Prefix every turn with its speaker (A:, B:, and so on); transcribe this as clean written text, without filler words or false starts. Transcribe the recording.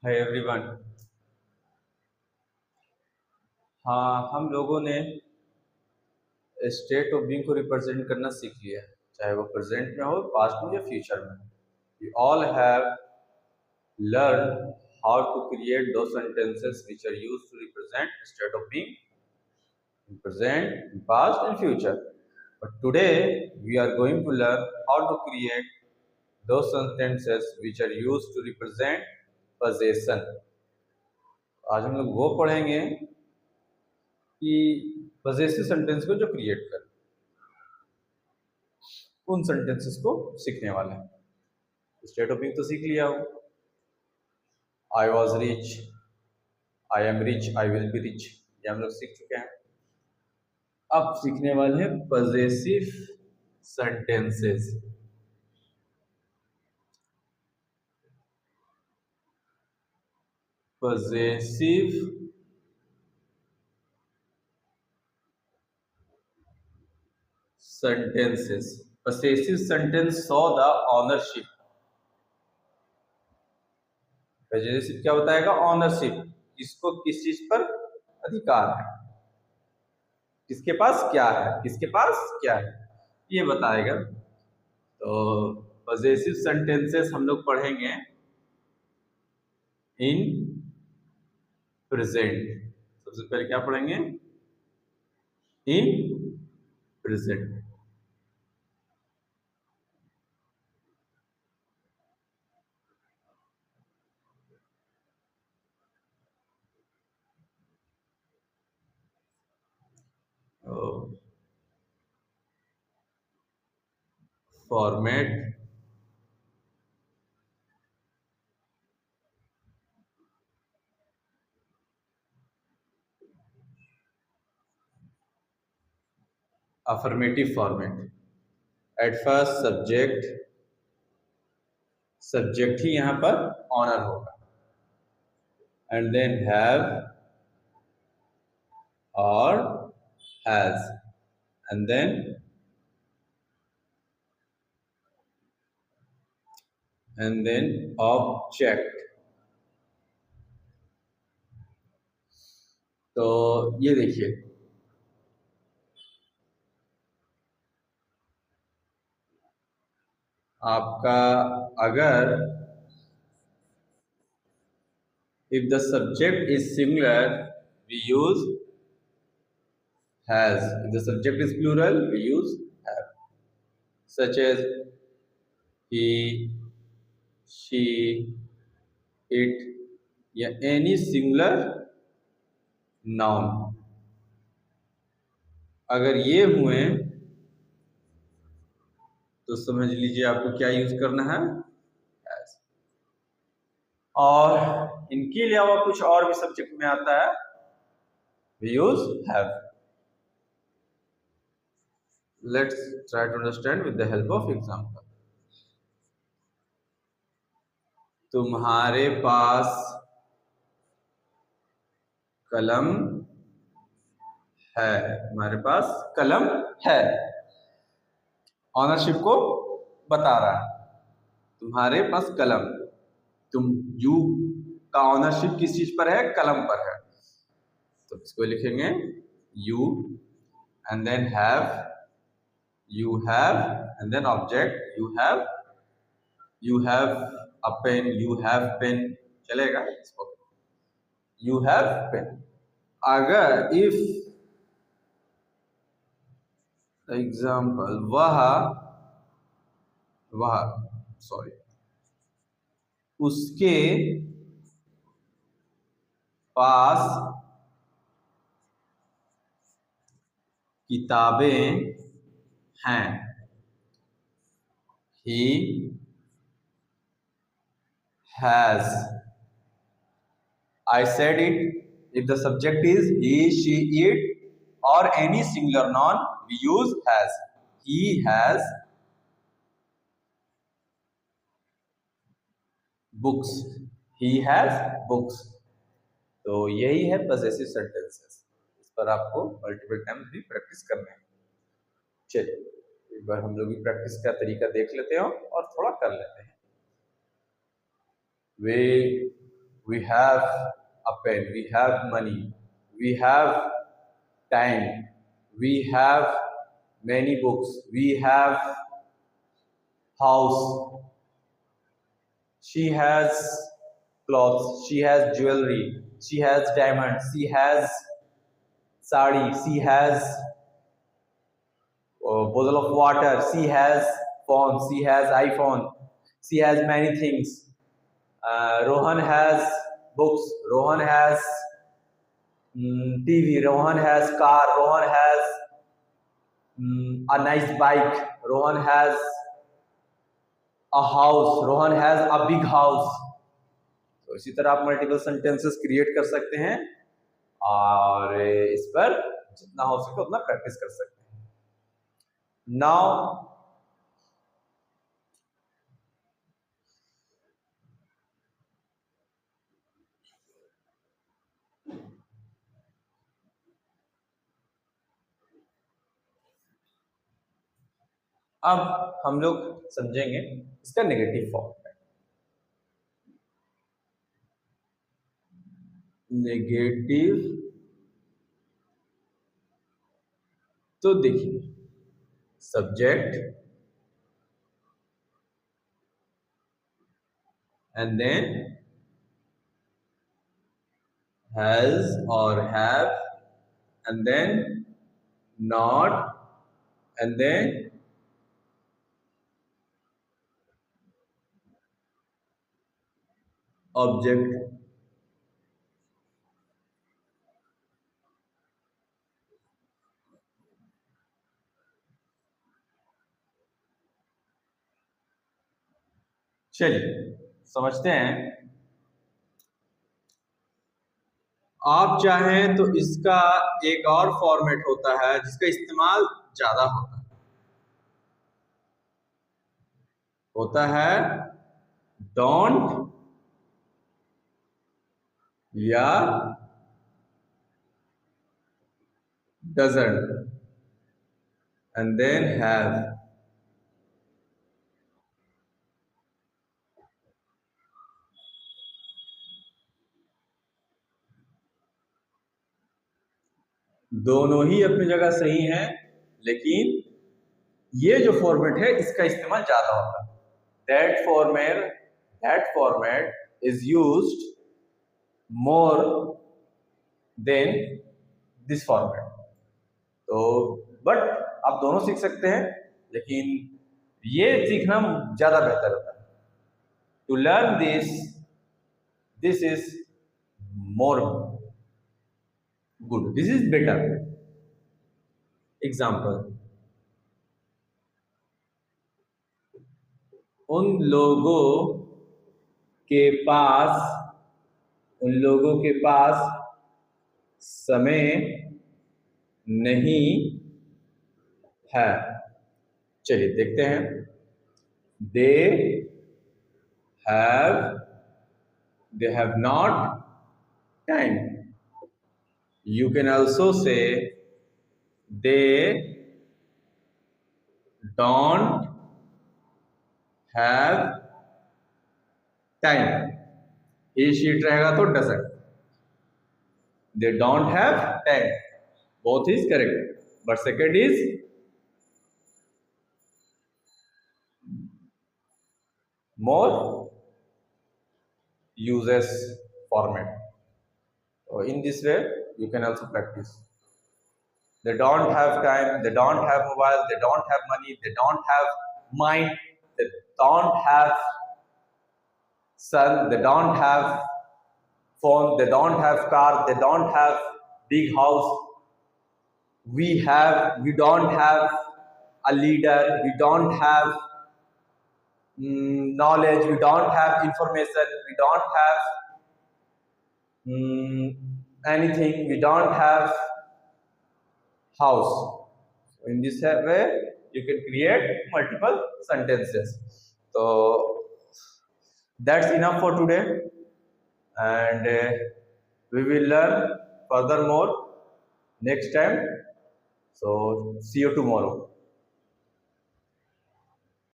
A: Hi everyone. हाँ, हम लोगों ने स्टेट ऑफ बीइंग को रिप्रेजेंट करना सीख लिया है, चाहे वो प्रेजेंट में हो, पास्ट में या फ्यूचर में। We all have learn how to create दो sentences which are used to represent state of being in present, in past and future. But today we are going to learn how to create those sentences which are used to represent possession. आज हम लोग वो पढ़ेंगे कि possessive sentence को जो create कर उन सेंटेंसेस को सीखने वाले हैं। स्टेट ऑफ बीइंग तो सीख लिया हो, I was rich, I am rich, I will be rich, ये हम लोग सीख चुके हैं। अब सीखने वाले हैं possessive sentences. Possessive sentences. Possessive sentence saw the ownership. Possessive क्या बताएगा? ऑनरशिप, किसको किस चीज पर अधिकार है, किसके पास क्या है, किसके पास क्या है, ये बताएगा। तो पजेसिव सेंटेंसेस हम लोग पढ़ेंगे इन प्रेजेंट। सबसे पहले क्या पढ़ेंगे? In present. Format affirmative format. At first subject ही यहाँ पर ऑनर होगा, एंड देन हैव और हैज, एंड देन ऑब्जेक्ट। तो ये देखिए, आपका अगर if the subject is singular we use has, if the subject is plural we use have, such as he, she, it या any singular noun। अगर ये हुए तो समझ लीजिए आपको क्या यूज करना है? has। और इनके अलावा कुछ और भी सब्जेक्ट में आता है, we use have। Let's try to understand with the help of example। तुम्हारे पास कलम है, तुम्हारे पास कलम है, ऑनरशिप को बता रहा है। तुम्हारे पास कलम, तुम यू का ऑनरशिप किस चीज पर है? कलम पर है। तो इसको लिखेंगे you and then have, you have and then object, you have a pen, you have pen, चलेगा इसको, यू हैव पेन। अगर इफ एग्जाम्पल वह सॉरी उसके पास किताबें हैं, he has। I said it, if the subject is he, she, it or any singular noun we use has। he has books, he has books। तो यही है possessive sentences. इस पर आपको मल्टीपल टाइम्स भी प्रैक्टिस करना है। चलिए एक बार हम लोग भी प्रैक्टिस का तरीका देख लेते हैं और थोड़ा कर लेते हैं। we have a pen, we have money, we have time, we have many books, we have house, she has clothes, she has jewelry, she has diamonds, she has sari, she has bottle of water, she has phone, she has iPhone, she has many things. Rohan has books, Rohan has TV, Rohan has car, Rohan has a nice bike, Rohan has a house, Rohan has a big house. तो इसी तरह आप multiple sentences create कर सकते हैं और इस पर जितना हो सके उतना प्रैक्टिस कर सकते हैं। नाउ अब हम लोग समझेंगे इसका नेगेटिव फॉर्म। नेगेटिव, तो देखिए सब्जेक्ट एंड देन हैज और have and then not and then object. चलिए समझते हैं। आप चाहें तो इसका एक और फॉर्मेट होता है जिसका इस्तेमाल ज्यादा होता है डोंट या डजंट एंड देन हैव। दोनों ही अपनी जगह सही हैं, लेकिन ये जो फॉर्मेट है इसका इस्तेमाल ज्यादा होता है। That format is used more than this format. तो बट आप दोनों सीख सकते हैं, लेकिन ये सीखना ज्यादा बेहतर होता है। To learn this is more good, this is better. Example, उन लोगों के पास समय नहीं है। चलिए देखते हैं। They have not time. You can also say they don't have time. He sheet रहेगा तो doesn't. They don't have time. Both is correct, but second is more uses format. So in this way you can also practice. They don't have time, they don't have mobile, they don't have money, they don't have mind, they don't have son, they don't have phone, they don't have car, they don't have big house. We don't have a leader, we don't have knowledge, we don't have information, we don't have anything, we don't have house. So in this way you can create multiple sentences. So that's enough for today, and we will learn furthermore next time. So see you tomorrow.